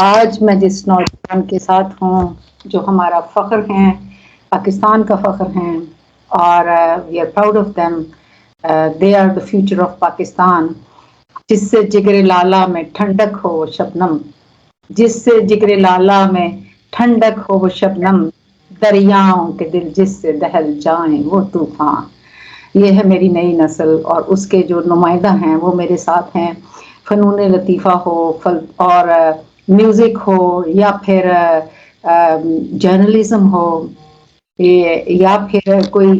آج میں جس نوجوان کے ساتھ ہوں جو ہمارا فخر ہیں، پاکستان کا فخر ہیں، اور we are proud of them, they are the future of Pakistan. جس سے جگر لالا میں ٹھنڈک ہو وہ شبنم، جس سے جگر لالا میں ٹھنڈک ہو وہ شبنم، دریاؤں کے دل جس سے دہل جائیں وہ طوفان. یہ ہے میری نئی نسل، اور اس کے جو نمائندہ ہیں وہ میرے ساتھ ہیں. فنون لطیفہ ہو اور میوزک ہو، یا پھر جرنلزم ہو، یا پھر کوئی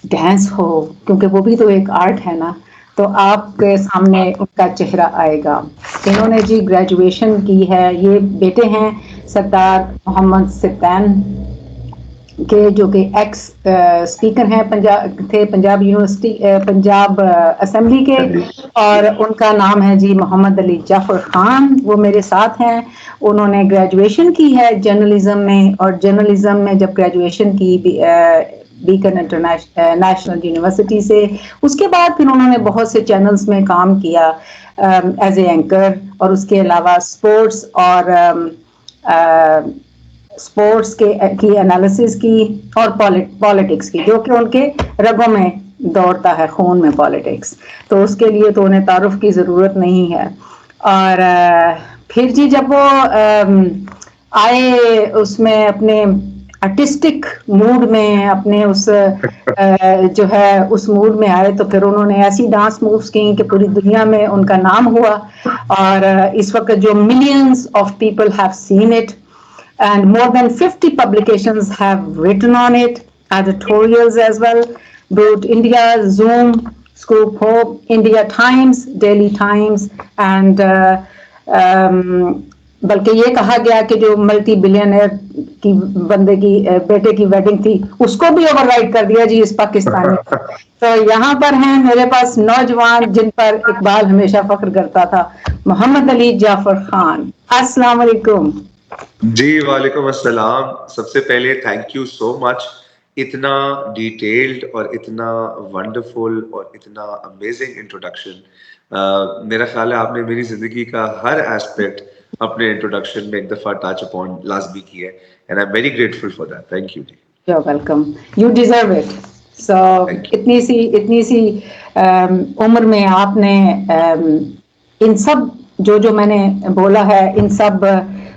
ڈانس ہو، کیونکہ وہ بھی تو ایک آرٹ ہے نا. تو آپ کے سامنے ان کا چہرہ آئے گا. انہوں نے جی گریجویشن کی ہے. یہ بیٹے ہیں سردار محمد سبطین کے، جو کہ ایکس اسپیکر ہیں پنجاب یونیورسٹی، پنجاب اسمبلی کے، اور ان کا نام ہے جی محمد علی جعفر خان. وہ میرے ساتھ ہیں. انہوں نے گریجویشن کی ہے جرنلزم میں، اور جرنلزم میں جب گریجویشن کی بیکن نیشنل یونیورسٹی سے، اس کے بعد پھر انہوں نے بہت سے چینلز میں کام کیا ایز اے اینکر، اور اس کے علاوہ اسپورٹس اور اسپورٹس کی انالیسز کی، اور پالیٹکس کی، جو کہ ان کے رگوں میں دوڑتا ہے، خون میں پالیٹکس. تو اس کے لیے تو انہیں تعارف کی ضرورت نہیں ہے. اور پھر جی جب وہ آئے اس میں اپنے آرٹسٹک موڈ میں، اپنے اس جو ہے اس موڈ میں آئے، تو پھر انہوں نے ایسی ڈانس مووز کی کہ پوری دنیا میں ان کا نام ہوا. اور اس وقت جو millions of people have seen it, and more than 50 publications have written on it, editorials as well. Broad India, Zoom, Scoop Hope, India Times, Daily Times, and بلکہ یہ کہا گیا کہ جو ملٹی بلینئر کی بندے کی بیٹے کی ویڈنگ تھی، اس کو بھی اوور رائڈ کر دیا جی اس پاکستانی. تو یہاں پر ہیں میرے پاس نوجوان جن پر اقبال ہمیشہ فخر کرتا تھا، محمد علی جعفر خان. السلام علیکم. جی وعلیکم السلام. سب سے پہلے تھینک یو سو مچ، اتنا ڈیٹیلڈ اور اتنا ونڈرفل اور اتنا امیزنگ انٹروڈکشن. میرا خیال ہے آپ نے میری زندگی کا ہر ایسپیکٹ اپنے انٹروڈکشن میں ایک دفعہ ٹچ اپون لازمی کی ہے، and I am very grateful for that. Thank you. You are welcome, you deserve it. So اتنی سی عمر میں آپ نے ان سب جو میں نے بولا ہے، ان سب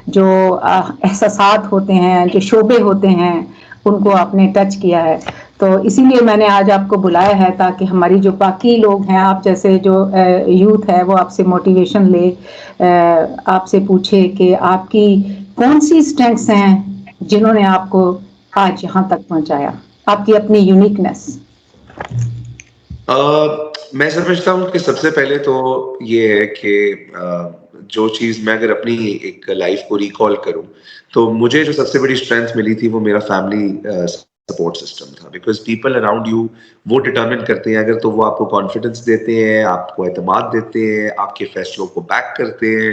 جو احساسات ہوتے ہیں، جو شعبے ہوتے ہیں، ان کو آپ نے ٹچ کیا ہے. تو اسی لیے میں نے آج آپ کو بلایا ہے، تاکہ ہماری جو باقی لوگ ہیں، آپ جیسے جو یوتھ ہے، وہ آپ سے موٹیویشن لے، آپ سے پوچھے کہ آپ کی کون سی اسٹرینگس ہیں جنہوں نے آپ کو آج یہاں تک پہنچایا، آپ کی اپنی یونیکنیس. میں سمجھتا ہوں کہ سب سے پہلے تو یہ ہے کہ جو چیز میں اگر اپنی ایک لائف کو ریکال کروں، تو مجھے جو سب سے بڑی اسٹرینتھ ملی تھی وہ میرا فیملی سپورٹ سسٹم تھا. بیکاز پیپل اراؤنڈ یو وہ ڈٹرمن کرتے ہیں، اگر تو وہ آپ کو کانفیڈنس دیتے ہیں، آپ کو اعتماد دیتے ہیں، آپ کے فیصلوں کو بیک کرتے ہیں،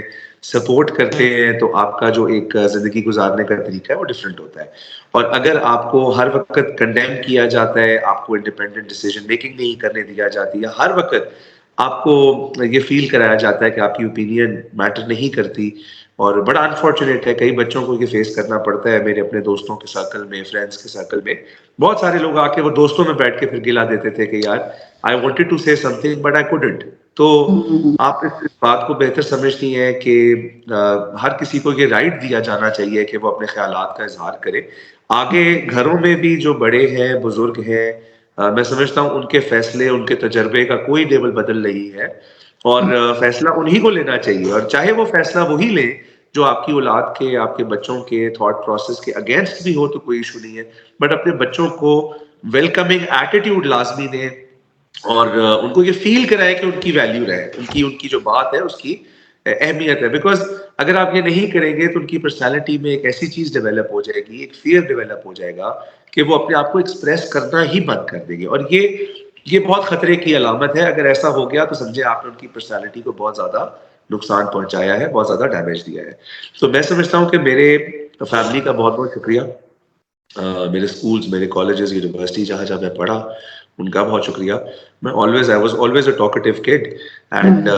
سپورٹ کرتے ہیں، تو آپ کا جو ایک زندگی گزارنے کا طریقہ ہے وہ ڈفرینٹ ہوتا ہے. اور اگر آپ کو ہر وقت کنڈیم کیا جاتا ہے، آپ کو انڈیپینڈنٹ ڈیسیژن میکنگ نہیں کرنے دیا جاتی ہے، ہر وقت آپ کو یہ فیل کرایا جاتا ہے کہ آپ کی اوپینین میٹر نہیں کرتی، اور بڑا انفارچونیٹ ہے کئی بچوں کو یہ فیس کرنا پڑتا ہے. میرے اپنے دوستوں کے سرکل میں، فرینڈس کے سرکل میں بہت سارے لوگ آ کے وہ دوستوں میں بیٹھ کے پھر گلا دیتے تھے کہ یار آئی wanted to say something but I couldn't. تو آپ اس بات کو بہتر سمجھتی ہیں کہ ہر کسی کو یہ رائٹ دیا جانا چاہیے کہ وہ اپنے خیالات کا اظہار کرے. آگے گھروں میں بھی جو بڑے ہیں، بزرگ ہیں، میں سمجھتا ہوں ان کے فیصلے، ان کے تجربے کا کوئی لیبل بدل نہیں ہے، اور فیصلہ انہی کو لینا چاہیے. اور چاہے وہ فیصلہ وہی لیں جو آپ کی اولاد کے، آپ کے بچوں کے تھاٹ پروسیس کے اگینسٹ بھی ہو، تو کوئی ایشو نہیں ہے، بٹ اپنے بچوں کو ویلکمنگ ایٹیٹیوڈ لازمی دیں، اور ان کو یہ فیل کرائے کہ ان کی ویلیو رہے، ان کی جو بات ہے اس کی اہمیت ہے. بیکاز اگر آپ یہ نہیں کریں گے تو ان کی پرسنالٹی میں ایک ایسی چیز ڈیولپ ہو جائے گی، ایک فیئر ڈیولپ ہو جائے گا کہ وہ اپنے آپ کو ایکسپریس کرنا ہی بند کر دیں گے. اور یہ بہت خطرے کی علامت ہے. اگر ایسا ہو گیا تو سمجھے آپ نے ان کی پرسنالٹی کو بہت زیادہ نقصان پہنچایا ہے، بہت زیادہ ڈیمیج دیا ہے. تو میں سمجھتا ہوں کہ میرے فیملی کا بہت بہت شکریہ. میرے اسکولز، میرے کالجز، یونیورسٹی جہاں جہاں میں پڑھا، ان کا بہت شکریہ. میں I was always a talkative kid, and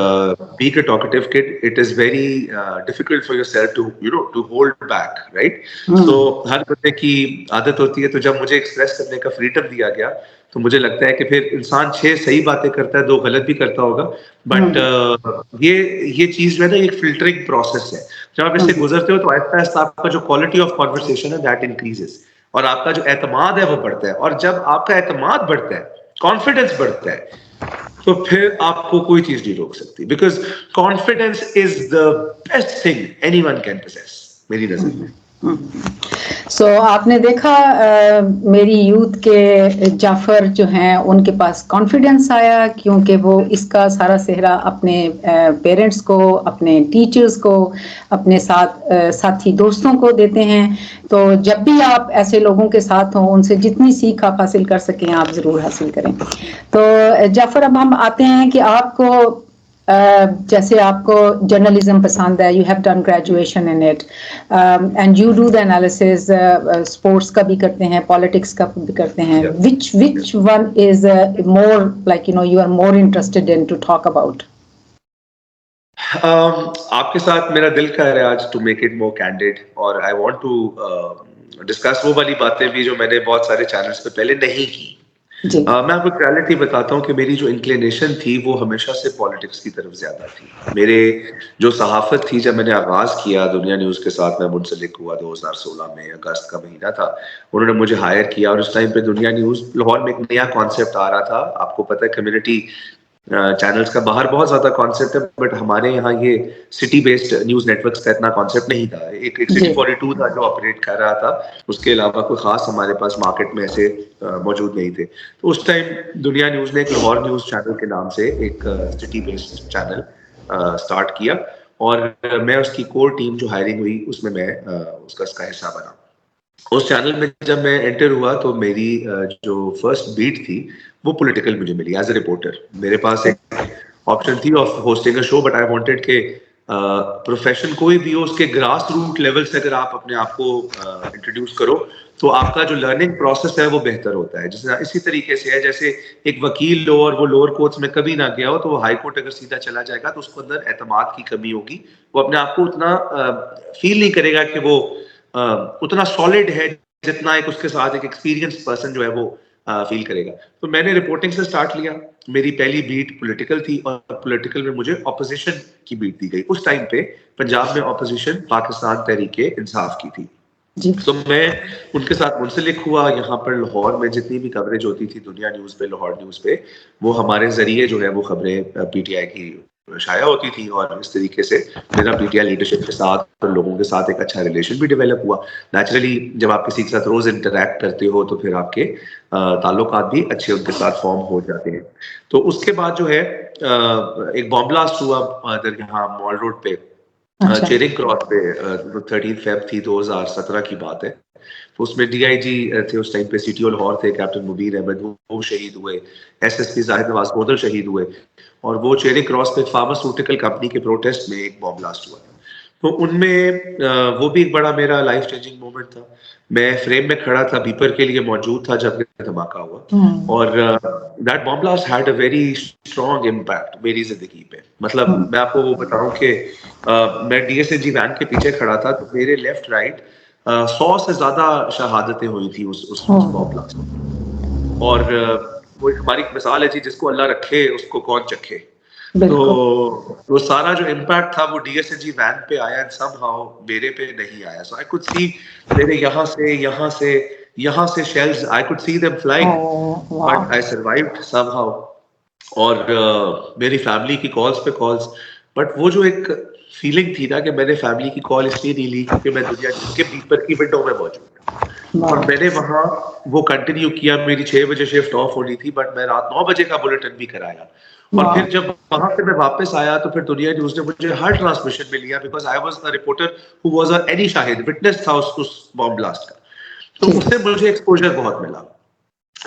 being a talkative kid, it is very difficult for yourself to hold back, right? So ہر بندے کی عادت ہوتی ہے. تو جب مجھے ایکسپریس کرنے کا فریڈم دیا گیا تو مجھے لگتا ہے کہ پھر انسان 6 صحیح باتیں کرتا ہے, 2 غلط بھی کرتا ہوگا, بٹ یہ چیز جو ہے نا ایک فلٹرنگ پروسیس ہے. جب آپ اس سے گزرتے ہو تو آہستہ آہستہ آپ کا جو کوالٹی آف کانورسیشن ہے دیٹ انکریزز, اور آپ کا جو اعتماد ہے وہ بڑھتا ہے. اور جب آپ کا اعتماد بڑھتا ہے, کانفیڈنس بڑھتا ہے, تو پھر آپ کو کوئی چیز نہیں روک سکتی, because confidence is the best thing any one can possess میری نظر میں. سو آپ نے دیکھا میری یوتھ کے جعفر جو ہیں ان کے پاس کانفیڈنس آیا کیونکہ وہ اس کا سارا سہرا اپنے پیرنٹس کو, اپنے ٹیچرز کو, اپنے ساتھی دوستوں کو دیتے ہیں. تو جب بھی آپ ایسے لوگوں کے ساتھ ہوں, ان سے جتنی سیکھ آپ حاصل کر سکیں آپ ضرور حاصل کریں. تو جعفر اب ہم آتے ہیں کہ آپ کو جیسے آپ کو جرنلزم پسند ہے, you have done graduation in it and you do the analysis, sports کا بھی کرتے ہیں, پالیٹکس کا بھی کرتے ہیں, which one is more like you are more interested in to talk about? آپ کے ساتھ میرا دل کہہ رہا ہے آج to make it more candid, اور آئی وانٹ ٹو ڈسکس وہ والی باتیں بھی جو میں نے بہت سارے چینلز پہ پہلے نہیں کی. میں آپ کو ریالٹی بتاتا ہوں کہ میری جو انکلینیشن تھی وہ ہمیشہ سے پالیٹکس کی طرف زیادہ تھی. میرے جو صحافت تھی, جب میں نے آغاز کیا دنیا نیوز کے ساتھ میں منسلک ہوا 2016 میں, اگست کا مہینہ تھا, انہوں نے مجھے ہائر کیا, اور اس ٹائم پہ دنیا نیوز لاہور میں ایک نیا کانسیپٹ آ رہا تھا. آپ کو پتہ ہے کمیونٹی چینلز کا باہر بہت زیادہ کانسیپٹ ہے, بٹ ہمارے یہاں یہ city based news networks کا اتنا کانسیپٹ نہیں تھا. ایک سٹی 42 تھا جو آپریٹ کر رہا تھا, اس کے علاوہ کوئی خاص ہمارے پاس مارکیٹ میں ایسے موجود نہیں تھے. تو اس ٹائم دنیا نیوز نے ایک لاہور نیوز چینل کے نام سے ایک سٹی بیسڈ چینل اسٹارٹ کیا, اور میں اس کی کور ٹیم جو ہائرنگ ہوئی اس میں اس کا حصہ بنا. اس چینل میں جب میں انٹر ہوا تو میری جو فرسٹ بیٹ تھی وہ پولیٹیکل مجھے ملی ایز اے رپورٹر. میرے پاس ایک آپشن تھی of hosting a show, but I wanted کہ پروفیشن کوئی بھی ہو, اس کے گراس روٹ لیول سے اگر آپ اپنے آپ کو انٹروڈیوس کرو تو آپ کا جو لرننگ پروسیس ہے وہ بہتر ہوتا ہے. اسی طریقے سے ہے جیسے ایک وکیل لو اور وہ لوور کورٹس میں کبھی نہ گیا ہو, تو وہ ہائی کورٹ اگر سیدھا چلا جائے گا تو اس کو اندر اعتماد کی کمی ہوگی, وہ اپنے آپ کو اتنا فیل نہیں کرے گا کہ وہ اتنا سالڈ ہے جتنا ایک اس کے ساتھ ایک ایکسپیرینس پرسن جو ہے وہ فیل کرے گا. تو میں نے رپورٹنگ سے سٹارٹ لیا. میری پہلی بیٹ پولیٹیکل تھی, اور پولیٹیکل میں مجھے اپوزیشن کی بیٹ دی گئی. اس ٹائم پہ پنجاب میں اپوزیشن پاکستان تحریک انصاف کی تھی. تو میں ان کے ساتھ منسلک ہوا. یہاں پر لاہور میں جتنی بھی کوریج ہوتی تھی دنیا نیوز پہ, لاہور نیوز پہ, وہ ہمارے ذریعے جو ہے وہ خبریں پی ٹی آئی کی شائع ہوتی تھی, اور اس طریقے سے میرا پی ٹی آئی لیڈرشپ کے ساتھ اور لوگوں کے ساتھ ایک اچھا ریلیشن بھی ڈیولپ ہوا. نیچرلی جب آپ کسی کے ساتھ روز انٹریکٹ کرتے ہو تو پھر آپ کے تعلقات بھی اچھے ان کے ساتھ فارم ہو جاتے ہیں. تو اس کے بعد جو ہے ایک بام بلاسٹ ہوا ادھر یہاں مال روڈ پہ, چیرنگ کراس پہ, 13 فیب تھی 2017 کی بات ہے. تو اس میں ڈی آئی جی تھے اس ٹائم پہ, سی ٹی او لاہور تھے کیپٹن مبین احمد, وہ شہید ہوئے, ایس ایس پی زاہد نواز بودل شہید ہوئے, اور وہ چیرنگ کراس پہ فارماسیوٹیکل کمپنی کے پروٹیسٹ میں ایک بام بلاسٹ ہوا. تو ان میں وہ بھی ایک بڑا میرا لائف چینجنگ مومنٹ تھا. میں فریم میں کھڑا تھا, بیپر کے لیے موجود تھا جب دھماکہ ہوا, اور that bomb blast had a very strong impact میری زندگی پہ. مطلب میں آپ کو وہ بتاؤں کہ میں D S N G van کے پیچھے کھڑا تھا, تو میرے لیفٹ رائٹ 100 سے زیادہ شہادتیں ہوئی تھی اس بام بلاسٹ. اور وہ ایک ہماری مثال ہے جی, جس کو اللہ رکھے اس کو کون چکھے. تو وہ سارا جو امپیکٹ تھا وہ D S N G van پہ آیا, اینڈ سم ہاؤ میرے پہ نہیں آیا. سو آئی کوڈ سی میرے یہاں سے shells, I could see them flying, but I survived somehow. اور میری فیملی کی کالز پہ کالز, بٹ وہ جو ایک فیلنگ تھی نا کہ میں نے فیملی کی کال اس لیے نہیں لی کیونکہ میں دنیا کے بیپر کی ونڈو میں موجود ہوں, اور میں نے وہاں وہ کنٹینیو کیا. میری 6 بجے شفٹ آف ہونی تھی, بٹ میں رات 9 بجے کا بلیٹن بھی کرایا. اور پھر جب وہاں سے میں واپس آیا تو پھر دنیا نیوز نے مجھے ہر ٹرانسمیشن میں لیا, because I was a reporter who was any Shahid, witness تھا اس بام بلاسٹ کا. تو اس سے مجھے ایکسپوجر بہت ملا.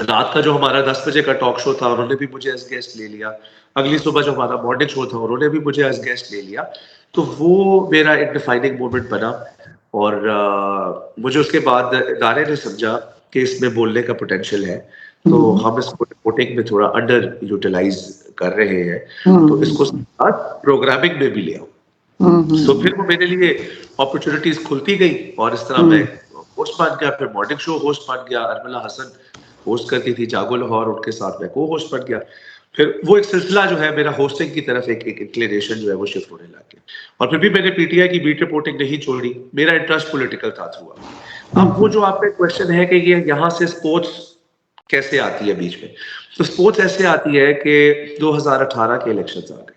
رات کا جو ہمارا 10 بجے کا ٹاک شو تھا انہوں نے بھی مجھے ایز گیسٹ لے لیا. اگلی صبح جو ہمارا مارننگ شو تھا انہوں نے بھی مجھے ایز گیسٹ لے لیا. تو وہ میرا ایک ڈیفائننگ مومنٹ بنا, اور مجھے اس کے بعد ادارے نے سمجھا کہ اس میں بولنے کا پوٹینشیل ہے. تو ہم اس کو رپورٹنگ میں تھوڑا انڈر یوٹیلائز کر رہے ہیں, تو اس کو پروگرامنگ میں بھی لے آؤں. تو پھر وہ میرے لیے اپرچونیٹیز کھلتی گئی, اور اس طرح میں ہوسٹ بن گیا. پھر مارننگ شو ہوسٹ بن گیا, ارملہ حسن ہوسٹ کرتی تھی جاگو لاہور, ان کے ساتھ میں کو ہوسٹ بن گیا. پھر وہ ایک سلسلہ جو ہے میرا ہوسٹنگ کی طرف ایک انکلینیشن جو ہے وہ شفٹ ہونے لگ گیا. اور پھر بھی میں نے پی ٹی آئی کی بیٹ رپورٹنگ نہیں چھوڑی, میرا انٹرسٹ پولیٹیکل تھا ہوا. اب وہ جو آپ کا کوشچن ہے کہ یہ یہاں سے اسپورٹس کیسے آتی ہے بیچ میں, تو اسپورٹس ایسے آتی ہے کہ 2018 کے الیکشنز آ گئے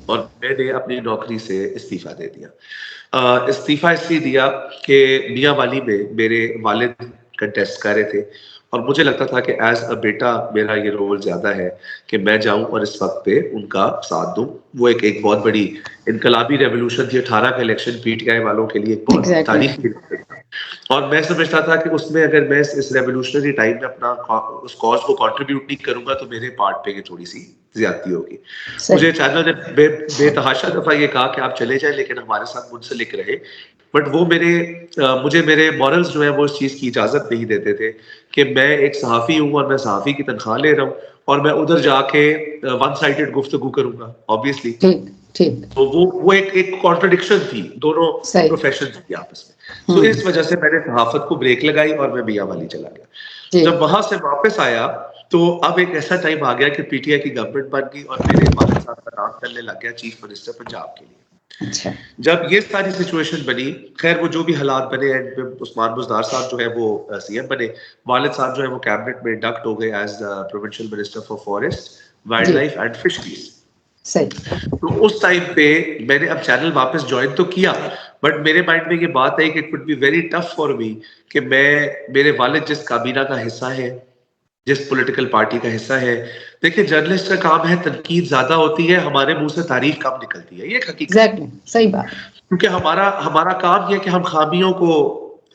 اور میں نے اپنی نوکری سے استعفیٰ دے دیا. استعفیٰ اس لیے دیا کہ میاں والی میں میرے والد کنٹیسٹ کر رہے تھے, اور مجھے لگتا تھا کہ ایز اے بیٹا میرا یہ رول زیادہ ہے کہ میں جاؤں اور اس وقت پہ ان کا ساتھ دوں. وہ ایک بہت بڑی انقلابی ریولوشن تھی 18 کا الیکشن, پی ٹی آئی والوں کے لیے ایک بہت تاریخی الیکشن تھا, اور میں سمجھتا تھا کہ اس میں اگر میں اس ریولوشنری ٹائم میں اپنا اس کاز کو کنٹریبیوٹ نہیں کروں گا تو میرے پارٹ پہ یہ تھوڑی سی زیادتی ہوگی. مجھے چینل نے بے تحاشا دفعہ یہ کہا کہ آپ چلے جائیں لیکن ہمارے ساتھ منسلک رہے, بٹ وہ مجھے میرے مورلز جو ہے وہ اس چیز کی اجازت نہیں دیتے تھے کہ میں ایک صحافی ہوں اور میں صحافی کی تنخواہ لے رہا ہوں اور میں ادھر جا کے ون سائڈڈ گفتگو کروں گا obviously. تو وہ ایک کانٹرڈکشن تھی دونوں پروفیشنز کی آپس میں. تو اس وجہ سے میں نے صحافت کو بریک لگائی اور میں میاں والی چلا گیا. جب وہاں سے واپس آیا تو اب ایک ایسا ٹائم آ گیا کہ پی ٹی آئی کی گورنمنٹ بن گئی اور میرے والد صاحب کا نام چلنے لگ گیا چیف منسٹر پنجاب کے لیے. جب یہ ساری سچویشن بنی, خیر وہ جو بھی حالات بنے, عثمان بزدار صاحب جو ہے وہ سی ایم بنے, والد صاحب جو ہے وہ کیبنٹ میں انڈکٹ ہو گئے as provincial minister for forest wildlife and fisheries. تو اس ٹائم پہ میں نے اب چینل واپس جوائن تو کیا, بٹ میرے مائنڈ میں یہ بات ہے کہ it would be very tough for me کہ میرے والد جس کابینہ کا حصہ ہے, جس پولیٹیکل پارٹی کا حصہ ہے, دیکھیں جرنلسٹ کا کام ہے تنقید زیادہ ہوتی ہے, ہمارے منہ سے تعریف کم نکلتی ہے, یہ ایک حقیقت ہے. صحیح بات, کیونکہ ہمارا کام یہ ہے کہ ہم خامیوں کو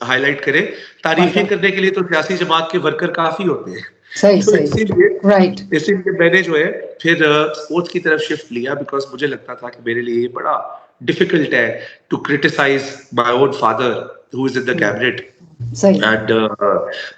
ہائی لائٹ کریں, تعریفیں کرنے کے لیے تو سیاسی جماعت کے ورکر کافی ہوتے ہیں. اسی لیے میں نے جو ہے پھر اسپورٹس کی طرف شفٹ لیا, بیکاز مجھے لگتا تھا کہ میرے لیے یہ بڑا ڈیفیکلٹ ہے to criticise my own father who is in the cabinet, and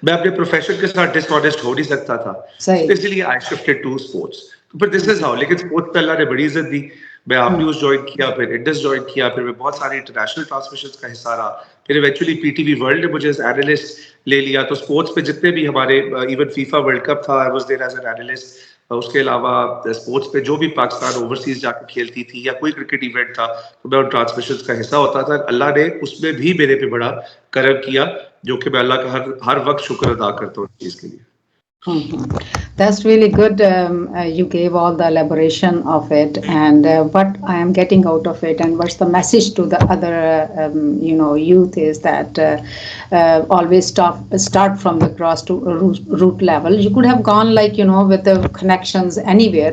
میں اپنے پروفیشن کے ساتھ ڈس آنیسٹ ہو نہیں سکتا تھا, اسی لیے آئی شفٹڈ ٹو اسپورٹس. پھر دس از ہاؤ, لیکن اسپورٹس پہ اللہ نے بڑی عزت دی. میں آپ نیوز جوائن کیا, پھر انڈس جوائن کیا, پھر میں بہت ساری انٹرنیشنل ٹرانسمیشنز کا حصہ رہا, پھر eventually P T V world نے مجھے ایز اینالسٹ لے لیا. تو اسپورٹس پہ جتنے بھی ہمارے ایون فیفا ورلڈ کپ تھا I was there as an analyst. اس کے علاوہ اسپورٹس پہ جو بھی پاکستان اوورسیز جا کے کھیلتی تھی یا کوئی کرکٹ ایونٹ تھا تو میں ان ٹرانسمیشنز کا حصہ ہوتا تھا. اللہ نے اس میں بھی میرے پہ بڑا کرم کیا, جو کہ میں اللہ کا ہر وقت شکر ادا کرتا ہوں اس چیز کے لیے. That's really good. You gave all the elaboration of it, and what I am getting out of it, and what's the message to the other, youth is that always start from the grass to root level. You could have gone with the connections anywhere,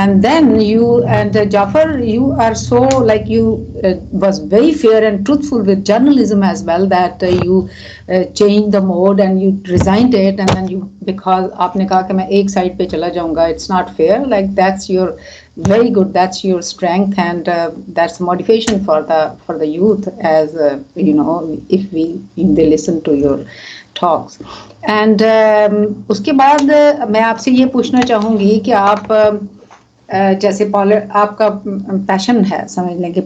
and then you and Jafar, you are so you was very fair and truthful with journalism as well, that you changed the mode and you resigned it, and then you, because aapne kaha ki main ek side pe chala jaunga, it's not fair. That's your very good, that's your strength, and that's motivation for the youth, as if they listen to your talks. And uske baad main aapse ye puchna chahungi ki aap جیسے آپ کا پیشن ہے سمجھ لیں کہ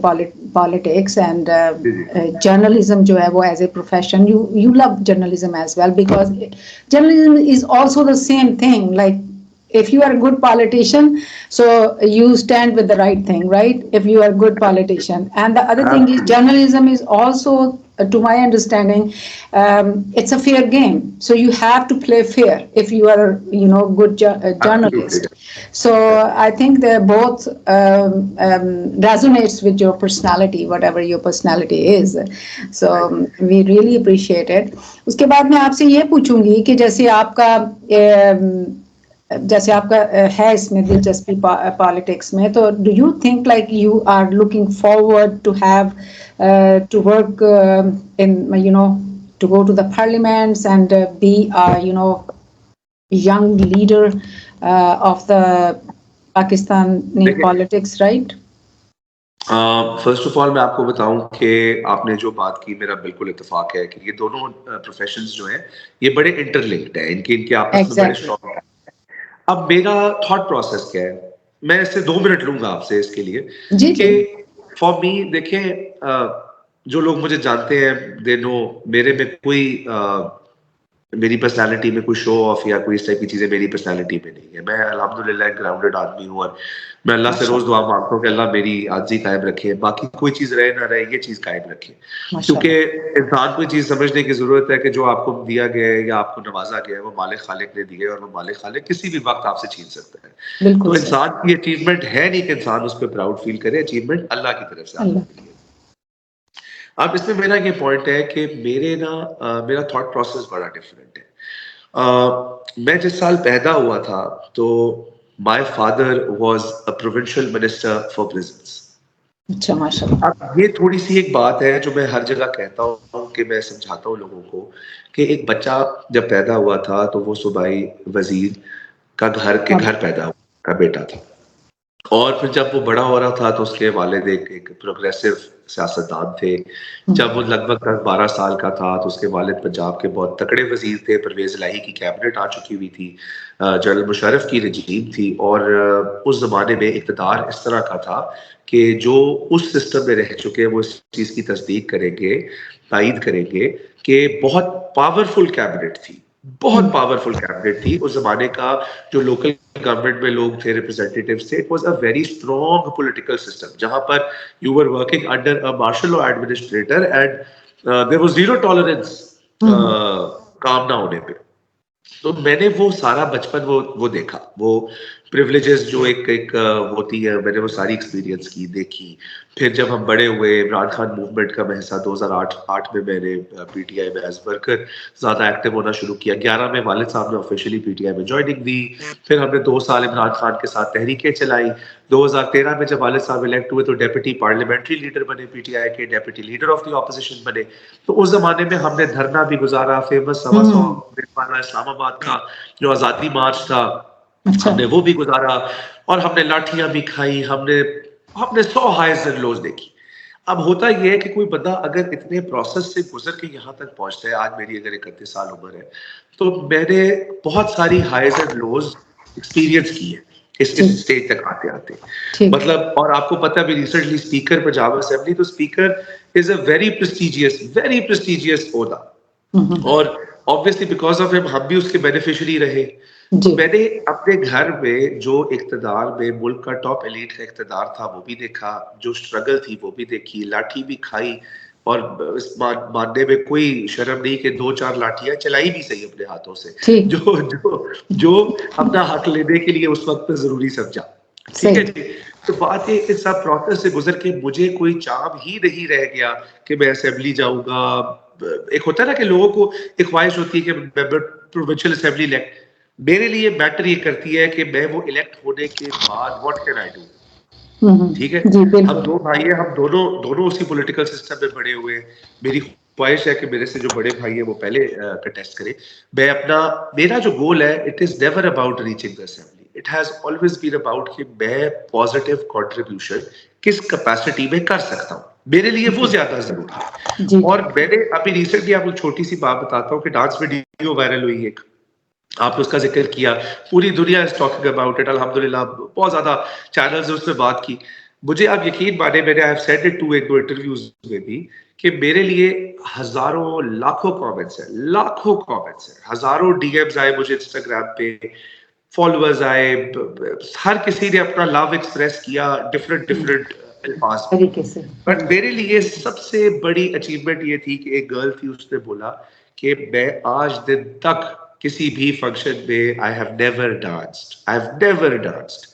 politics and journalism جو ہے وہ as a profession you love journalism as well, because journalism is also the same thing. If you are a good politician, so you stand with the right thing, right? If you are a good politician. And the other thing is journalism is also, to my understanding, it's a fair game. So you have to play fair if you are, good journalist. So I think they both resonates with your personality, whatever your personality is. So we really appreciate it. Uske baad میں آپ سے یہ پوچھوں گی کہ جیسے آپ کا ہے اس میں دلچسپی پالیٹکس میں, تو do you think you are looking forward to have to work in to go to the parliaments and be young leader of the Pakistani politics, right? First of all میں آپ کو بتاؤں کہ آپ نے جو بات کی میرا بالکل اتفاق ہے کہ یہ دونوں پروفیشنز جو ہیں یہ بڑے انٹر لنکڈ ہیں، ان کے آپس میں بڑے اسٹرانگ ہیں. اب میرا تھاٹ پروسیس کیا ہے، میں اس سے 2 منٹ لوں گا آپ سے اس کے لیے کہ فار می دیکھیں جو لوگ مجھے جانتے ہیں دے نو میرے میں کوئی میری پرسنالٹی میں کوئی شو آف یا کوئی اس ٹائپ کی چیزیں میری پرسنالٹی میں نہیں ہے. میں الحمدللہ ایک گراؤنڈڈ آدمی ہوں اور میں اللہ سے روز دعا مانگتا ہوں کہ اللہ میری عاجزی قائم رکھے، باقی کوئی چیز رہے نہ رہے یہ چیز قائم رکھے. کیونکہ انسان کو چیز سمجھنے کی ضرورت ہے کہ جو آپ کو دیا گیا ہے یا آپ کو نوازا گیا ہے وہ مالک خالق نے دیے اور وہ مالک خالق کسی بھی وقت آپ سے چھین سکتا ہے. تو انسان کی اچیومنٹ ہے نہیں کہ انسان اس پہ پراؤڈ فیل کرے، اچیومنٹ اللہ کی طرف سے آتی ہے. اب اس میں میرا یہ پوائنٹ ہے کہ میرا تھاٹ پروسیس بڑا ڈفرینٹ ہے. میں جس سال پیدا ہوا تھا تو my father was a provincial minister for prisons. اچھا ماشاء اللہ. اب یہ تھوڑی سی ایک بات ہے جو میں ہر جگہ کہتا ہوں کہ میں سمجھاتا ہوں لوگوں کو کہ ایک بچہ جب پیدا ہوا تھا تو وہ صوبائی وزیر کا گھر پیدا ہوا کا بیٹا تھا، اور پھر جب وہ بڑا ہو رہا تھا تو اس کے والد ایک پروگریسو سیاستدان تھے. جب وہ لگ بھگ 10-12 سال کا تھا تو اس کے والد پنجاب کے بہت تکڑے وزیر تھے، پرویز الہی کی کیبنٹ آ چکی ہوئی تھی، جنرل مشرف کی رجیم تھی، اور اس زمانے میں اقتدار اس طرح کا تھا کہ جو اس سسٹم میں رہ چکے وہ اس چیز کی تصدیق کریں گے، تائید کریں گے کہ بہت پاورفل کیبنٹ تھی، بہت پاورفل کیبنٹ تھی. اس زمانے کا جو لوکل گورنمنٹ میں لوگ تھے ریپرزینٹیٹیوز تھے، it was a very strong political system جہاں پر you were working under a martial law administrator and there was zero tolerance کام نہ ہونے پہ. تو میں نے وہ سارا بچپن وہ دیکھا، وہ پریولیجز جو ایک ہوتی ہے، میں نے وہ ساری ایکسپیرینس کی دیکھی. پھر جب ہم بڑے ہوئے عمران خان موومنٹ کا میں حصہ 2008 میں نے پی ٹی آئی میں ایز ورکر زیادہ ایکٹیو ہونا شروع کیا. 11 میں والد صاحب نے آفیشیلی پی ٹی آئی میں جوائننگ دی. پھر ہم نے 2 سال عمران خان کے ساتھ تحریکیں چلائی. 2013 میں جب والد صاحب الیکٹ ہوئے تو ڈیپٹی پارلیمنٹری لیڈر بنے، پی ٹی آئی کے deputy leader of the opposition بنے. تو اس زمانے میں ہم نے دھرنا بھی گزارا، فیمس 125 اسلام آباد کا جو آزادی مارچ تھا ہم نے وہ بھی گزارا، اور ہم نے لاٹھیاں بھی کھائی، ہم نے 100 ہائیز اینڈ لوز دیکھی. اب ہوتا یہ ہے کہ کوئی بندہ اگر اتنے پروسیس سے گزر کے یہاں تک پہنچتا ہے، آج میری اگر 31 سال عمر ہے تو میں نے بہت ساری ہائیز اینڈ لوز ایکسپیرینس کی ہے اس اسٹیج تک آتے آتے. مطلب اور آپ کو پتہ بھی ریسنٹلی اسپیکر پنجاب اسمبلی، تو speaker is a very prestigious عہدہ، اور obviously because of him ہم بھی اس کے بینیفیشری رہے. میں نے اپنے گھر میں جو اقتدار میں ملک کا ٹاپ ایلیٹ کا اقتدار تھا وہ بھی دیکھا، جو اسٹرگل تھی وہ بھی دیکھی، لاٹھی بھی کھائی، اور اس ماننے میں کوئی شرم نہیں کہ 2-4 لاٹھیاں چلائی بھی صحیح اپنے ہاتھوں سے، جو اپنا حق لینے کے لیے اس وقت پہ ضروری سمجھا. ٹھیک ہے جی. تو بات یہ اس سب پروسیس سے گزر کے مجھے کوئی چام ہی نہیں رہ گیا کہ میں اسمبلی جاؤں گا. ایک ہوتا ہے نا کہ لوگوں کو ایک خواہش ہوتی ہے کہ ممبر پروونشل اسمبلی الیکٹ. میرے لیے میٹر یہ کرتی ہے کہ میں وہ الیکٹ ہونے کے بعد واٹ کین آئی ڈو. ٹھیک ہے، ہم 2 بھائی ہیں، ہم دونوں اسی پولیٹیکل سسٹم میں بڑے ہوئے. میری خواہش ہے کہ میرے سے جو بڑے بھائی ہیں وہ پہلے کنٹیسٹ کرے. میرا جو گول ہے it is never about reaching the assembly, it has always been about کہ میں پازیٹیو کنٹریبیوشن کس کیپیسٹی میں کر سکتا ہوں. میرے لیے وہ زیادہ ضروری ہے. اور میں نے ابھی ریسنٹلی آپ کو چھوٹی سی بات بتاتا ہوں کہ ڈانس ویڈیو وائرل ہوئی ایک، آپ نے اس کا ذکر کیا، پوری دنیا از ٹاکنگ اباؤٹ اٹ. الحمدللہ بہت زیادہ چینلز نے اس پہ بات کی. مجھے آپ یقین مانے، میں نے I have said it to 1-2 interviews میں بھی کہ میرے لیے ہزاروں لاکھوں کامنٹس ہیں، ہزاروں ڈی ایمز آئے مجھے انسٹاگرام پہ، فالوورز آئے، ہر کسی نے اپنا لو ایکسپریس کیا ڈفرنٹ الفاظ طریقے سے. بٹ میرے لیے سب سے بڑی اچیومنٹ یہ تھی کہ ایک گرل تھی، اس نے بولا کہ میں آج دن تک کسی بھی فنکشن میں I have never danced.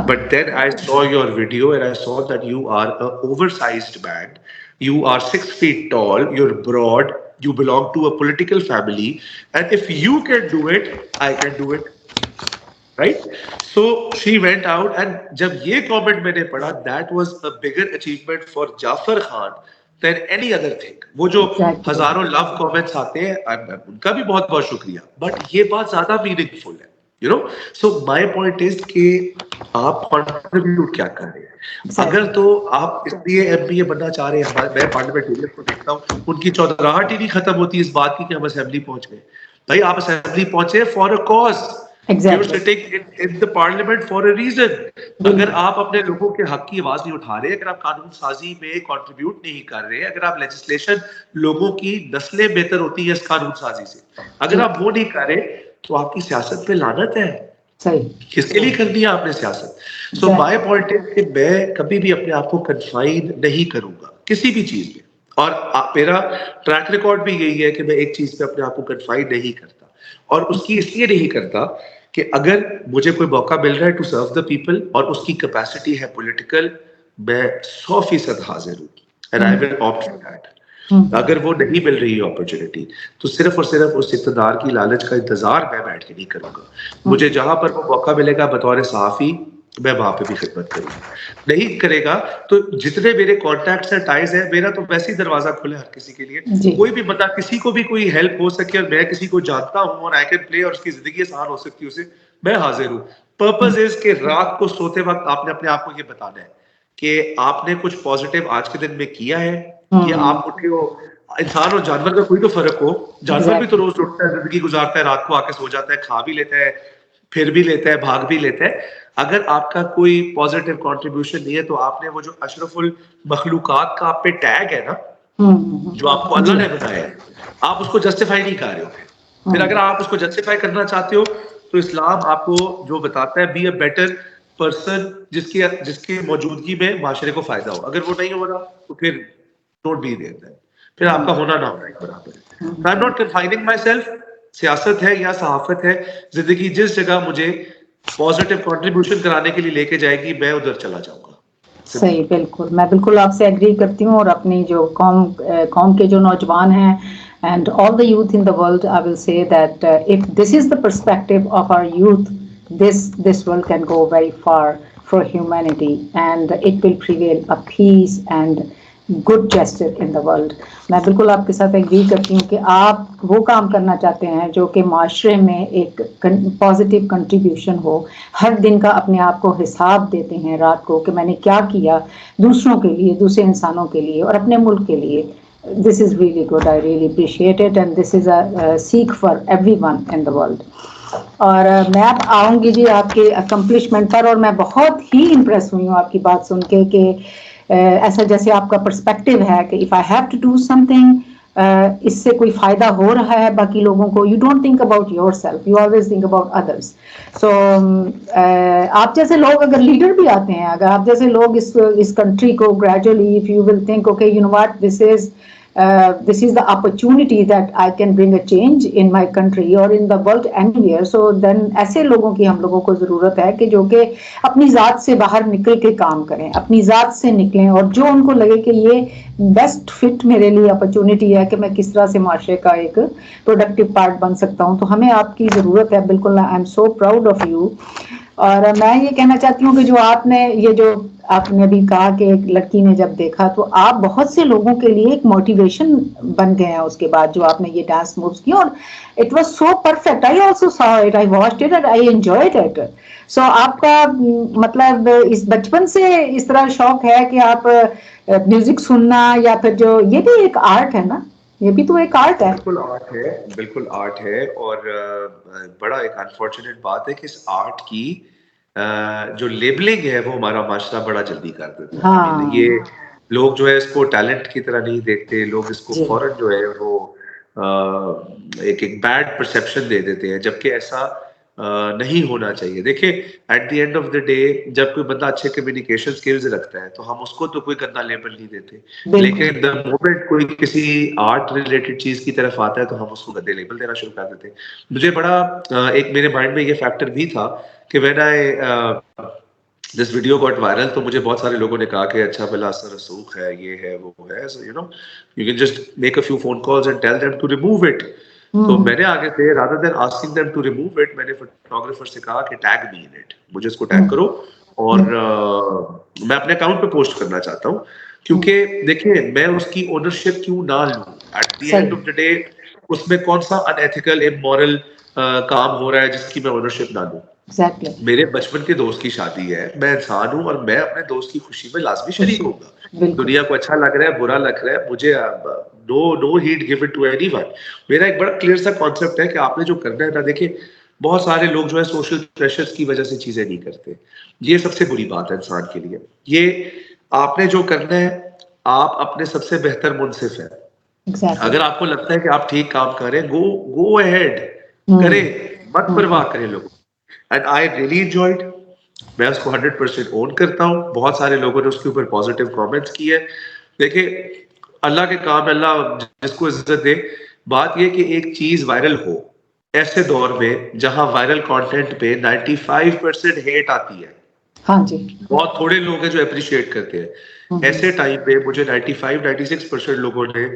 But then I saw your video and I saw that you are an oversized man. You are 6 feet tall, you're broad, you belong to a political family, and if you can do it, I can do it. Right? So she went out, and jab ye comment maine padha, that was a bigger achievement for Jafar Khan than any other thing. وہ جو ہزاروں لو comments آتے ہیں ان کا بھی بہت بہت شکریہ، بٹ یہ بات زیادہ میننگ فل ہے. You know, so my point is کہ آپ کنٹریبیوٹ کیا کر رہے ہیں. اگر تو آپ اس لیے ایم پی اے بننا چاہ رہے ہیں, میں پارلیمنٹیرین کو دیکھتا ہوں ان کی چودراہٹ ہی نہیں ختم ہوتی اس بات کی کہ ہم اسمبلی پہنچ گئے. بھائی آپ اسمبلی پہنچے for a cause, you are sitting in the parliament for a reason. اگر آپ اپنے لوگوں کے حق کی آواز نہیں اٹھا رہے, اگر آپ قانون سازی میں کنٹریبیوٹ نہیں کر رہے, اگر آپ لیجسلیشن لوگوں کی نسلیں بہتر ہوتی ہے اس قانون سازی سے, اگر آپ وہ نہیں کر رہے تو آپ کی سیاست پہ لعنت ہے. کس کے لیے کرنی ہے آپ نے سیاست؟ سو مائی پوائنٹ از کہ میں کبھی بھی اپنے آپ کو کنفائن نہیں کروں گا کسی بھی چیز میں, اور میرا ٹریک ریکارڈ بھی یہی ہے کہ میں ایک چیز پہ اپنے آپ کو کنفائن نہیں کرتا, اور اس کی اس لیے نہیں کرتا کہ اگر مجھے کوئی موقع مل رہا ہے ٹو سرو دا پیپل اور اس کی کیپیسٹی ہے پولیٹیکل, میں 100% حاضر ہوں and I will opt for that. اگر وہ نہیں مل رہی ہے اپرچونٹی تو صرف اور صرف اس اقتدار کی لالچ کا انتظار میں بیٹھ کے نہیں کروں گا. مجھے جہاں پر وہ موقع ملے گا بطور صحافی میں وہاں پہ بھی خدمت کروں گا. نہیں کرے گا تو جتنے میرے کانٹیکٹس ہیں, ٹائز ہیں, میرا تو ویسے ہی دروازہ کھلا ہے ہر کسی کے لیے. کوئی بھی بندہ, کسی کو بھی کوئی ہیلپ ہو سکے اور میں کسی کو جانتا ہوں اور آئی کین پلے اور اس کی زندگی آسان ہو سکتی ہے اسے, میں حاضر ہوں. پرپز از کہ رات کو سوتے وقت آپ نے اپنے آپ کو یہ بتانا ہے کہ آپ نے کچھ پازیٹیو آج کے دن میں کیا ہے, یا آپ اٹھے ہو. انسان اور جانور کا کوئی تو فرق ہو, جانور بھی تو روز اٹھتا ہے, زندگی گزارتا ہے, رات کو آ کے سو جاتا ہے, کھا بھی لیتا ہے, پھر بھی لیتا ہے, بھاگ بھی لیتا ہے. اگر آپ کا کوئی پازیٹیو کنٹریبیوشن نہیں ہے تو آپ نے وہ جو اشرف المخلوقات کا آپ پہ ٹیگ ہے نا, جو آپ کو اللہ نے بتایا ہے, آپ اس کو جسٹیفائی نہیں کر رہے ہو. پھر اگر آپ اس کو جسٹیفائی کرنا چاہتے ہو تو اسلام آپ کو جو بتاتا ہے, بی اے بیٹر پرسن جس کی موجودگی میں معاشرے کو فائدہ ہو. اگر وہ نہیں ہو رہا تو پھر ڈونٹ بی دیئر, پھر آپ کا ہونا نہ ہونا ایک برابر ہے. I am not confining myself. سیاست ہے یا صحافت ہے, زندگی جس جگہ مجھے پازیٹیو کنٹریبیوشن کرانے کے لیے لے کے جائے گی میں ادھر چلا جاؤں گا. صحیح, بالکل, میں بالکل آپ سے ایگری کرتی ہوں. اور اپنی جو قوم کے جو نوجوان ہیں and all the youth in the world, I will say that if this is the perspective of our youth, this world can go very far for humanity and it will prevail a peace and good gesture in the world. میں بالکل آپ کے ساتھ agri کرتی ہوں کہ آپ وہ کام کرنا چاہتے ہیں جو کہ معاشرے میں ایک پازیٹیو کنٹریبیوشن ہو. ہر دن کا اپنے آپ کو حساب دیتے ہیں رات کو کہ میں نے کیا کیا دوسروں کے لیے, دوسرے انسانوں کے لیے اور اپنے ملک کے لیے. This is really good. I really appreciate it and this is a seek for everyone in the world. اور میں اب آؤں گی جی آپ کے اکمپلشمنٹ پر, اور میں بہت ہی امپریس ہوئی ہوں آپ کی بات سن کے کہ ایسا جیسے آپ کا پرسپیکٹیو ہے کہ if I have to do something, اس سے کوئی فائدہ ہو رہا ہے باقی لوگوں کو, you don't think about yourself, you always think about others. So آپ جیسے لوگ اگر لیڈر بھی آتے ہیں, اگر آپ جیسے لوگ اس کنٹری کو gradually if you will think okay you know what this is the opportunity that I can bring a change in my country or in the world anywhere, so then ایسے لوگوں کی ہم لوگوں کو ضرورت ہے کہ جو کہ اپنی ذات سے باہر نکل کے کام کریں, اپنی ذات سے نکلیں, اور جو ان کو لگے کہ یہ بیسٹ فٹ میرے لیے اپرچونٹی ہے کہ میں کس طرح سے معاشرے کا ایک پروڈکٹیو پارٹ بن سکتا ہوں. تو ہمیں آپ کی ضرورت ہے بالکل. I am so proud of you. اور میں یہ کہنا چاہتی ہوں کہ جو آپ نے آپ نے ابھی کہا کہ ایک لڑکی نے جب دیکھا تو آپ بہت سے لوگوں کے لیے ایک موٹیویشن بن گئے ہیں اس کے بعد جو آپ نے یہ ڈانس مووز کی, اور it was so perfect. I also saw it, I watched it and I enjoyed it. So آپ کا مطلب اس بچپن سے اس طرح شوق ہے کہ آپ میوزک سننا, یا پھر جو یہ بھی ایک آرٹ ہے نا, یہ بھی تو ایک آرٹ ہے. بالکل آرٹ ہے, بالکل آرٹ ہے. اور بڑا ایک انفارچونیٹ بات ہے کہ اس آرٹ کی جو لیبلنگ ہے وہ ہمارا معاشرہ بڑا جلدی کر دیتا ہے. یہ لوگ جو ہے اس کو ٹیلنٹ کی طرح نہیں دیکھتے, لوگ اس کو فوراً جو ہے وہ ایک بیڈ پرسیپشن دے دیتے ہیں, جبکہ ایسا نہیں ہونا چاہیے. دیکھیں at the end of the day جب کوئی بندہ اچھے کمیونیکیشن اسکلز رکھتا ہے تو ہم اس کو تو کوئی گندا لیبل نہیں دیتے, لیکن دا مومنٹ کوئی کسی آرٹ ریلیٹڈ چیز کی طرف آتا ہے تو ہم اس کو گندے لیبل دینا شروع کر دیتے ہیں. مجھے بڑا ایک میرے مائنڈ میں یہ فیکٹر بھی تھا کہ when this video got viral تو مجھے بہت سارے لوگوں نے کہا کہ اچھا بلا اثر رسوخ ہے, یہ ہے وہ ہے, so you know you can just make a few phone calls and tell them to remove it. تو میں نے آگے سے rather than asking them to remove it, میں نے فوٹوگرافر سے کہا کہ tag me in it, مجھے اس کو ٹیگ کرو اور میں اپنے اکاؤنٹ پہ پوسٹ کرنا چاہتا ہوں. کیونکہ دیکھیں میں اس کی اونرشپ کیوں نہ لوں, at the end of the day اس میں کون سا ان ایتھیکل امورل کام ہو رہا ہے جس کی میں اونرشپ نہ لوں. Exactly. میرے بچپن کے دوست کی شادی ہے, میں انسان ہوں اور میں اپنے دوست کی خوشی میں لازمی شریک ہوں گا. بالکل. دنیا کو اچھا لگ رہا ہے, برا لگ رہا ہے, مجھے no hate give it to anyone ون. میرا ایک بڑا کلیئر سا کانسیپٹ ہے کہ آپ نے جو کرنا ہے نا, دیکھیں بہت سارے لوگ جو ہے سوشل پریشرز کی وجہ سے چیزیں نہیں کرتے. یہ سب سے بری بات ہے انسان کے لیے. یہ آپ نے جو کرنا ہے, آپ اپنے سب سے بہتر منصف ہیں. اگر آپ کو لگتا ہے کہ آپ ٹھیک کام کر رہے ہیں, گو اہیڈ کریں, مت پرواہ کریں لوگوں. And I really enjoyed. میں اس کو 100% اون کرتا ہوں. بہت سارے لوگوں نے اس کے اوپر پازیٹیو کامنٹس کیے. دیکھیں اللہ کے کام, اللہ جس کو عزت دے. بات یہ کہ ایک چیز وائرل ہو ایسے دور میں جہاں وائرل کانٹینٹ پہ 95% ہیٹ آتی ہے, ہاں جی, بہت تھوڑے لوگ ہیں جو اپریشیٹ کرتے ہیں. ایسے ٹائم پہ مجھے 95-96% لوگوں نے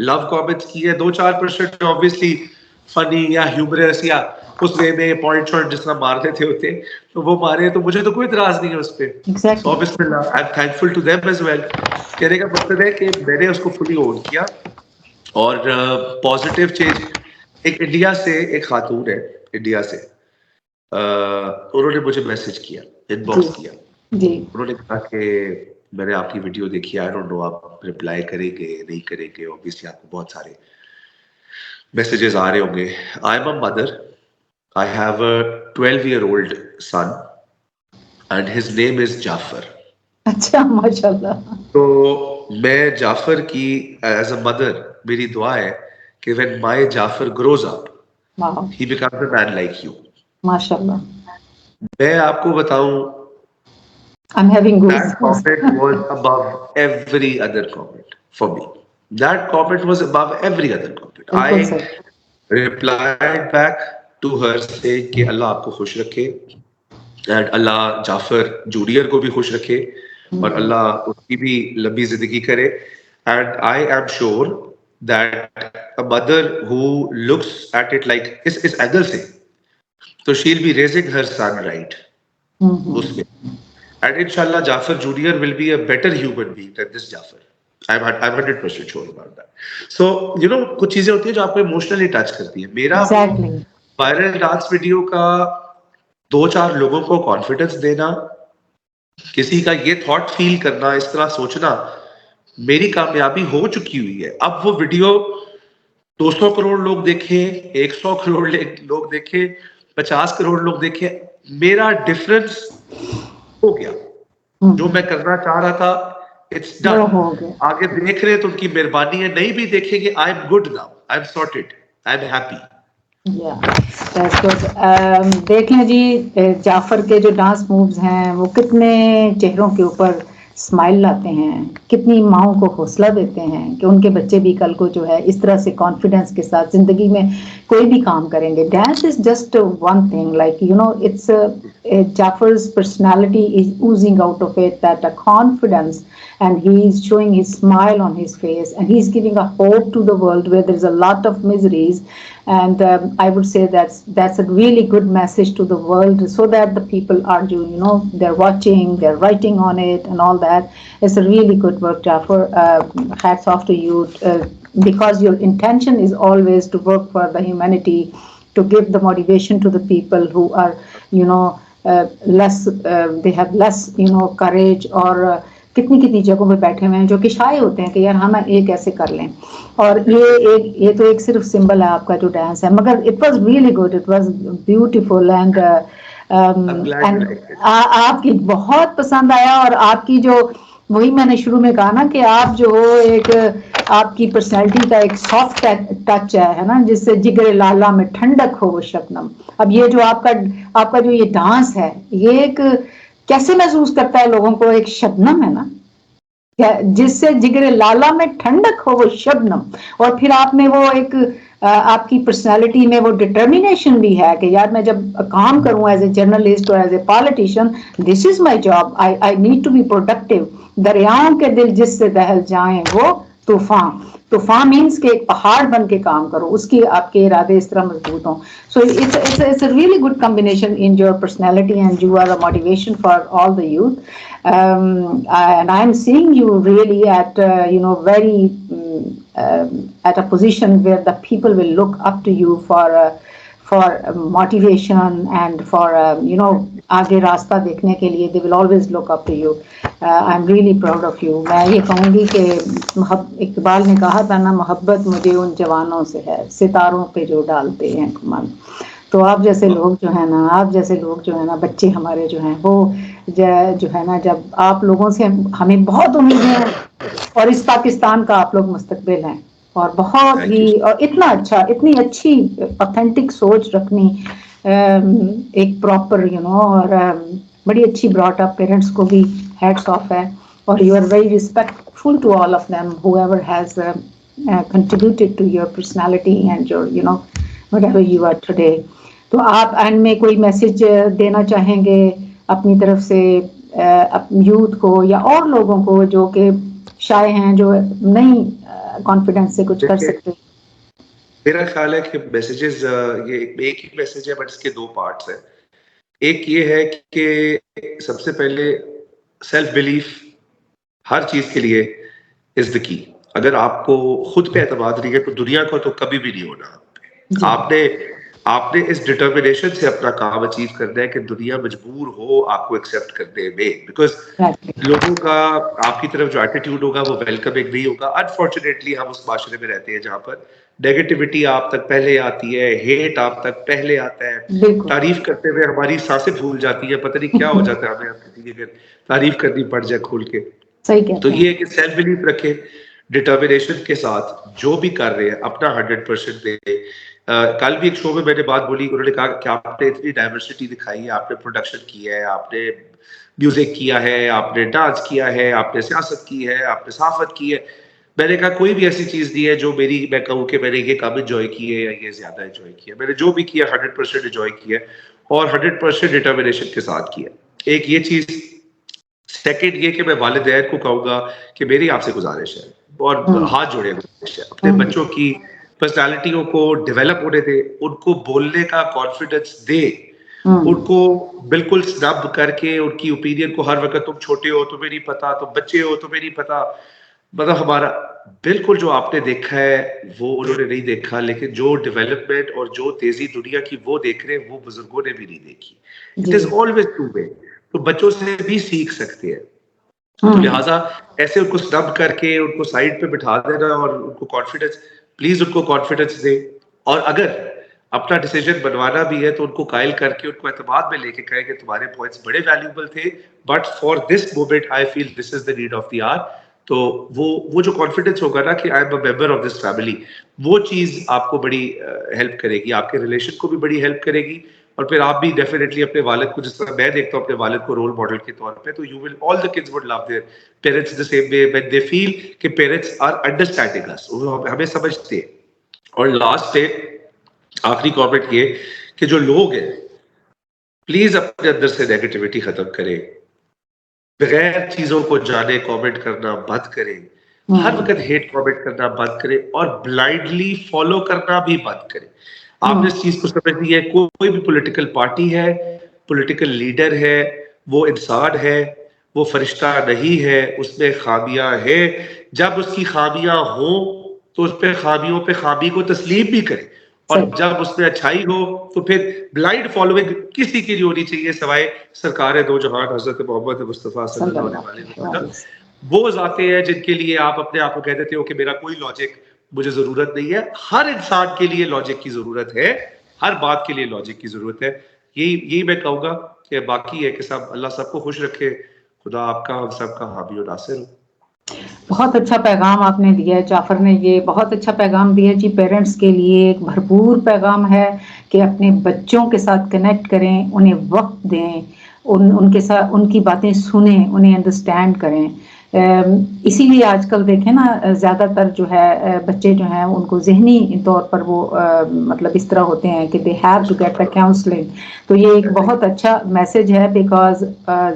لو کامنٹس کی ہے. 2-4% obviously فنی یا ہیومرس یا اس وے میں پوائنٹ شاٹ جس طرح مار دیتے ہوتے, تو وہ مارے, تو مجھے تو کوئی اعتراض نہیں ہے اس پہ. So بسم اللہ, I am thankful to them as well. کہنے کا مطلب ہے کہ میں نے اس کو فلی اون کیا. اور پازیٹیو چینج, ایک انڈیا سے ایک خاتون ہے, انڈیا سے, انہوں نے مجھے میسج کیا, ان باکس کیا. انہوں نے کہا کہ میں نے آپ کی ویڈیو دیکھی, آئی ڈونٹ نو آپ ریپلائی کریں گے نہیں کریں گے, اوبیسلی آپ کو بہت سارے میسیجز آ رہے ہوں گے. آئی am a mother, I have a 12-year-old son and his name is Jafar. اچھا, ماشاءاللہ. تو میں جعفر کی ایز اے مدر میری دعا ہے کہ when my Jafar grows up, he becomes a man like you. ماشاءاللہ. میں آپ کو بتاؤں, I'm having that comment was above every other comment for me. That comment was above every other comment. I replied back to her saying کہ اللہ آپ کو خوش رکھے, and اللہ جعفر جونیئر کو بھی خوش رکھے, اور اللہ اس کی بھی لمبی زندگی کرے. And I am sure that a mother who looks at it like اس اینگل سے, تو she'll be raising her son right اس میں. And inshallah Jafar Junior will be a better human being than this Jafar. I'm 100% sure about that. So, you know, کچھ چیزیں ہوتی ہیں جو آپ کو ایموشنلی ٹچ کرتی ہیں. میرا وائرل ڈانس ویڈیو کا 2-4 لوگوں کو کانفیڈنس دینا, کسی کا یہ تھاٹ فیل کرنا, اس طرح سوچنا, میری کامیابی ہو چکی ہوئی ہے. اب وہ ویڈیو 200 کروڑ لوگ دیکھیں, 100 کروڑ لوگ دیکھیں, 50 کروڑ لوگ دیکھیں, میرا ڈفرنس ہو گیا. جو میں کرنا چاہ رہا تھا اٹس ڈن. آگے دیکھ رہے تو ان کی مہربانی ہے, نہیں بھی دیکھیں گے, I am good now, I am sorted, I am happy. دیکھ لیں جی, جعفر کے جو ڈانس مووز ہیں وہ کتنے چہروں کے اوپر اسمائل لاتے ہیں, کتنی ماؤں کو حوصلہ دیتے ہیں کہ ان کے بچے بھی کل کو جو ہے اس طرح سے کانفیڈنس کے ساتھ زندگی میں کوئی بھی کام کریں گے. Dance is just one thing, like you know it's Jaffar's personality is oozing out of it, that a confidence, and he is showing his smile on his face, and he is giving a hope to the world where there is a lot of miseries. And I would say that's a really good message to the world, so that the people are doing, you know, they're watching, they're writing on it and all that. It's a really good work, Jafar. Hats off to you, because your intention is always to work for the humanity, to give the motivation to the people who are, you know, less, they have less, you know, courage, اور کتنی جگہوں پہ بیٹھے ہوئے ہیں جو کہ شائع ہوتے ہیں کہ یار ہم یہ کیسے کر لیں. اور یہ تو ایک صرف سمبل ہے آپ کا جو ڈانس ہے, مگر it was really good, it was beautiful. And آپ کی بہت پسند آیا. اور آپ کی جو, وہی میں نے شروع میں کہا نا کہ آپ جو ہو ایک, آپ کی پرسنالٹی کا ایک سافٹ ٹچ ہے نا, جس سے جگر لالا میں ٹھنڈک ہو وہ شبنم. اب یہ جو آپ کا جو یہ ڈانس ہے, یہ ایک کیسے محسوس کرتا ہے لوگوں کو, ایک شبنم ہے نا, جس سے جگر لالا میں ٹھنڈک ہو وہ شبنم. اور پھر آپ نے وہ ایک, آپ کی پرسنالٹی میں وہ ڈٹرمینیشن بھی ہے کہ یار میں جب کام کروں ایز اے جرنلسٹ اور as a politician, this is my job, I need to be productive. دریاؤں کے دل جس سے دہل جائیں وہ طوفان. طوفان مینس کہ ایک پہاڑ بن کے کام کرو, اس کی آپ کے ارادے اس طرح مضبوط ہوں. سو it's a really good combination in your personality, and you are a motivation for all the youth. And I am seeing you really at you know, very at a position where the people will look up to you for motivation and for آگے راستہ دیکھنے کے لیے. They will always look up to you. I'm really proud of you. میں یہ کہوں گی کہ اقبال نے کہا تھا نا, محبت مجھے ان جوانوں سے ہے ستاروں پہ جو ڈالتے ہیں کمال. تو آپ جیسے لوگ جو ہیں نا, بچے ہمارے جو ہیں وہ جو ہے نا, جب آپ لوگوں سے ہمیں بہت امید ہے, اور اس پاکستان کا آپ لوگ مستقبل ہیں, اور بہت ہی اور اتنا اچھا, اتنی اچھی اوتھینٹک سوچ رکھنی, ایک پراپر اور بڑی اچھی براٹ اپ, پیرنٹس کو بھی ہیڈس آف ہے. اور you are very respectful to all of them whoever has contributed to your personality and your whatever you are today. تو آپ اینڈ میں کوئی میسج دینا چاہیں گے اپنی طرف سے یوتھ کو یا اور لوگوں کو جو کہ شائع ہیں, جو نہیں کانفیڈنس سے کچھ کر سکتے؟ میرا خیال ہے کہ میسیجز, یہ ایک ہی میسج ہے بٹ اس کے دو پارٹس ہیں. ایک یہ ہے کہ سب سے پہلے سیلف بلیف ہر چیز کے لیے از دا کی. اگر آپ کو خود پہ اعتماد نہیں ہے تو دنیا کو تو کبھی بھی نہیں ہونا. آپ نے اس ڈٹرمنیشن سے اپنا کام اچیو کرنا ہے کہ دنیا مجبور ہو آپ کو ایکسیپٹ کرنے میں, بیکاز لوگوں کا آپ کی طرف جو ایٹیٹیوڈ ہوگا وہ ویلکمنگ نہیں ہوگا. انفارچونیٹلی ہم اس معاشرے میں رہتے ہیں جہاں پر نیگیٹیوٹی آپ تک پہلے آتی ہے, ہیٹ آپ تک پہلے آتا ہے, تعریف کرتے ہوئے ہماری سانسیں پھول جاتی ہے, پتہ نہیں کیا ہو جاتا ہے ہمیں کسی کی تعریف کرنی پڑ جائے کھول کے. تو یہ ہے کہ سیلف بلیف رکھے, ڈٹرمنیشن کے ساتھ جو بھی کر رہے ہیں اپنا 100% دے. کل بھی ایک شو میں نے بات بولی, انہوں نے کہا کہ آپ نے اتنی ڈائیورسٹی دکھائی ہے, آپ نے پروڈکشن کیا ہے, آپ نے میوزک کیا ہے, آپ نے ڈانس کیا ہے, آپ نے سیاست کی ہے, آپ نے صحافت کی ہے. میں نے کہا کوئی بھی ایسی چیز نہیں ہے جو میں کہوں کہ میں نے یہ کم انجوائے کی ہے یا یہ زیادہ انجوائے کیا ہے. میں نے جو بھی کیا 100% انجوائے کیا ہے اور 100% ڈٹرمنیشن کے ساتھ کیا. ایک یہ چیز. سیکنڈ یہ کہ میں والدین کو کہوں گا کہ میری آپ سے گزارش ہے اور ہاتھ جوڑے گزارش ہے, اپنے بچوں کی پرسنالٹیوں کو ڈیولپ ہونے دے, ان کو بولنے کا کانفیڈنس دے, ان کو بالکل سنب کر کے ان کی اوپینین کو ہر وقت تم چھوٹے ہو تمہیں نہیں پتا, تم بچے ہو تمہیں نہیں پتا, مطلب ہمارا بالکل جو آپ نے دیکھا ہے وہ انہوں نے نہیں دیکھا, لیکن جو ڈیولپمنٹ اور جو تیزی دنیا کی وہ دیکھ رہے ہیں وہ بزرگوں نے بھی نہیں دیکھی. اٹ از آلویز ٹو وے. تو بچوں سے بھی سیکھ سکتے ہیں, تو لہٰذا ایسے ان کو سنب کر کے ان کو سائڈ پہ بٹھا دینا اور ان کو کانفیڈنس, پلیز ان کو کانفیڈنس دے. اور اگر اپنا ڈیسیجن بنوانا بھی ہے تو ان کو قائل کر کے ان کو اعتماد میں لے کے کہیں کہ تمہارے پوائنٹس بڑے ویلیوبل تھے but for this moment I feel this is the need of the hour. تو وہ جو کانفیڈنس ہوگا نا کہ I am a member of this family, وہ چیز آپ کو بڑی ہیلپ کرے گی, آپ کے ریلیشن کو بھی بڑی ہیلپ کرے گی. اور پھر آپ بھی ڈیفینیٹلی اپنے والد کو, جس طرح میں دیکھتا ہوں اپنے والد کو رول ماڈل کے طور پہ, تو you will all the kids would love their parents the same way when they feel کہ پیرنٹس are understanding us, وہ ہمیں سمجھتے ہیں. اور لاسٹ پہ آخری کامنٹ یہ کہ جو لوگ ہیں پلیز اپنے اندر سے نیگیٹیوٹی ختم کریں, بغیر چیزوں کو جانے کامنٹ کرنا بند کریں, ہر وقت ہیٹ کامنٹ کرنا بند کریں, اور بلائنڈلی فالو کرنا بھی بند کریں. آپ نے اس چیز کو سمجھنی ہے, کوئی بھی پولیٹیکل پارٹی ہے, پولیٹیکل لیڈر ہے, وہ انسان ہے, وہ فرشتہ نہیں ہے, اس میں خامیاں ہیں. جب اس کی خامیاں ہوں تو اس پہ خامیوں پہ خامی کو تسلیم بھی کرے, اور جب اس میں اچھائی ہو تو پھر بلائنڈ فالوئنگ کسی کی نہیں ہونی چاہیے سوائے سرکار دو جہان حضرت محمد مصطفیٰ صلی اللہ علیہ وسلم. وہ ذاتیں ہیں جن کے لیے آپ اپنے آپ کو کہہ دیتے ہو کہ میرا کوئی لاجک مجھے ضرورت نہیں ہے. ہر انسان کے لیے لاجک کی ضرورت ہے, ہر بات کے لیے لاجک کی ضرورت ہے. یہی میں کہوں گا کہ باقی ہے کہ سب اللہ سب کو خوش رکھے, خدا آپ کا ہم سب کا حامی و ناصر ہو. بہت اچھا پیغام آپ نے دیا ہے جعفر نے, یہ بہت اچھا پیغام دیا جی. پیرنٹس کے لیے ایک بھرپور پیغام ہے کہ اپنے بچوں کے ساتھ کنیکٹ کریں, انہیں وقت دیں, ان کے ساتھ ان کی باتیں سنیں, انہیں انڈرسٹینڈ کریں. اسی لیے آج کل دیکھیں نا, زیادہ تر جو ہے بچے جو ہیں ان کو ذہنی طور پر وہ مطلب اس طرح ہوتے ہیں کہ they have to get a counselling. تو یہ ایک بہت اچھا میسج ہے, بیکاز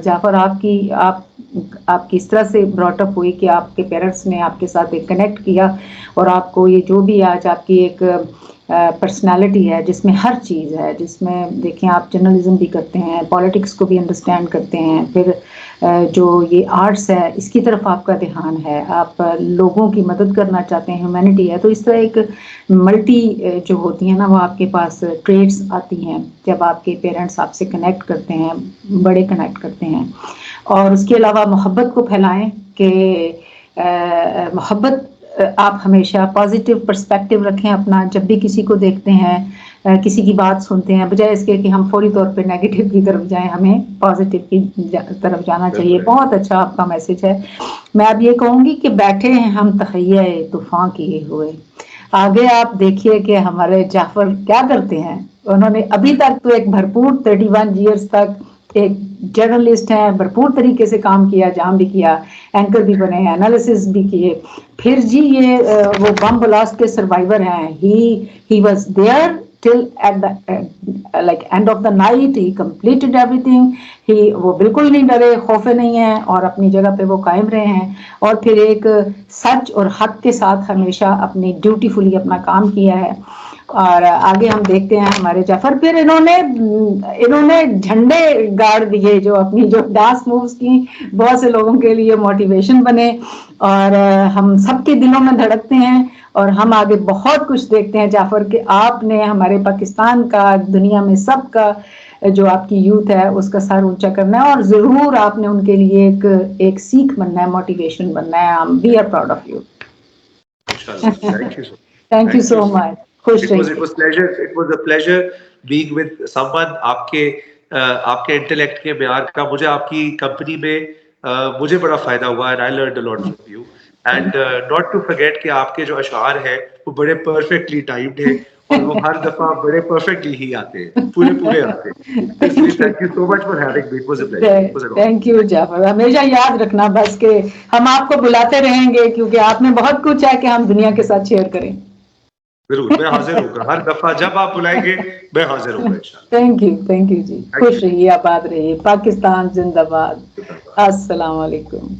جعفر آپ کی اس طرح سے براٹ اپ ہوئی کہ آپ کے پیرنٹس نے آپ کے ساتھ ایک کنیکٹ کیا, اور آپ کو یہ جو بھی آج آپ کی ایک پرسنالٹی ہے جس میں ہر چیز ہے, جس میں دیکھیں آپ جرنلزم بھی کرتے ہیں, پالیٹکس کو بھی انڈرسٹینڈ کرتے ہیں, پھر جو یہ آرٹس ہے اس کی طرف آپ کا دھیان ہے, آپ لوگوں کی مدد کرنا چاہتے ہیں, ہیومینٹی ہے, تو اس طرح ایک ملٹی جو ہوتی ہیں نا وہ آپ کے پاس ٹریٹس آتی ہیں جب آپ کے پیرنٹس آپ سے کنیکٹ کرتے ہیں, بڑے کنیکٹ کرتے ہیں. اور اس کے علاوہ محبت کو پھیلائیں کہ محبت آپ ہمیشہ پازیٹیو پرسپیکٹیو رکھیں اپنا, جب بھی کسی کو دیکھتے ہیں, کسی کی بات سنتے ہیں, بجائے اس کے کہ ہم فوری طور پہ نیگیٹو کی طرف جائیں, ہمیں پازیٹیو کی طرف جانا چاہیے. بہت اچھا آپ کا میسج ہے. میں اب یہ کہوں گی کہ بیٹھے ہیں ہم تخیہ طوفان کیے ہوئے, آگے آپ دیکھیے کہ ہمارے جعفر کیا کرتے ہیں. انہوں نے ابھی تک تو ایک بھرپور 31 ایئرس تک ایک جرنلسٹ ہیں, بھرپور طریقے سے کام کیا, جام بھی کیا, اینکر بھی بنے ہیں, انالیسس بھی کیے. پھر جی یہ وہ بم بلاسٹ کے سروائیور ہیں. He was there till at the like end of the night, he completed everything. وہ بالکل نہیں ڈرے, خوفے نہیں ہیں, اور اپنی جگہ پہ وہ قائم رہے ہیں, اور پھر ایک سچ اور حق کے ساتھ ہمیشہ اپنی ڈیوٹیفلی اپنا کام کیا ہے. اور آگے ہم دیکھتے ہیں ہمارے جعفر, پھر انہوں نے جھنڈے گاڑ دیے جو اپنی جو ڈانس مووز کی, بہت سے لوگوں کے لیے موٹیویشن بنے, اور ہم سب کے دلوں میں دھڑکتے ہیں. اور ہم آگے بہت کچھ دیکھتے ہیں جعفر کہ آپ نے ہمارے پاکستان کا, دنیا میں سب کا جو آپ کی یوتھ ہے اس کا سر اونچا کرنا ہے, اور ضرور آپ نے ان کے لیے ایک سیکھ بننا ہے, موٹیویشن بننا ہے. We are proud of you. Thank you so much. خوش رہیے. It was a pleasure being with someone. آپ کے انٹلیکٹ کے معیار کا مجھے آپ کی کمپنی میں مجھے بڑا فائدہ ہوا, and I learned a lot from you. And not to forget کہ آپ کے جو اشعار ہیں وہ بڑے پرفیکٹلی ٹائمڈ ہیں, اور وہ ہر دفعہ بڑے پرفیکٹلی ہی آتے ہیں, پورے آتے ہیں. Thank you so much for having me. It was a pleasure. Thank you Jafar. ہمیشہ یاد رکھنا بس کہ ہم آپ کو بلاتے رہیں گے, کیونکہ آپ میں بہت کچھ ہے کہ ہم دنیا کے ساتھ شیئر کریں. ضرور, میں حاضر ہوں گا ہر دفعہ جب آپ بلائیں گے, میں حاضر ہوں گا انشاءاللہ. تھینک یو جی. خوش رہیے, آباد رہیے. پاکستان زندہ باد. السلام علیکم.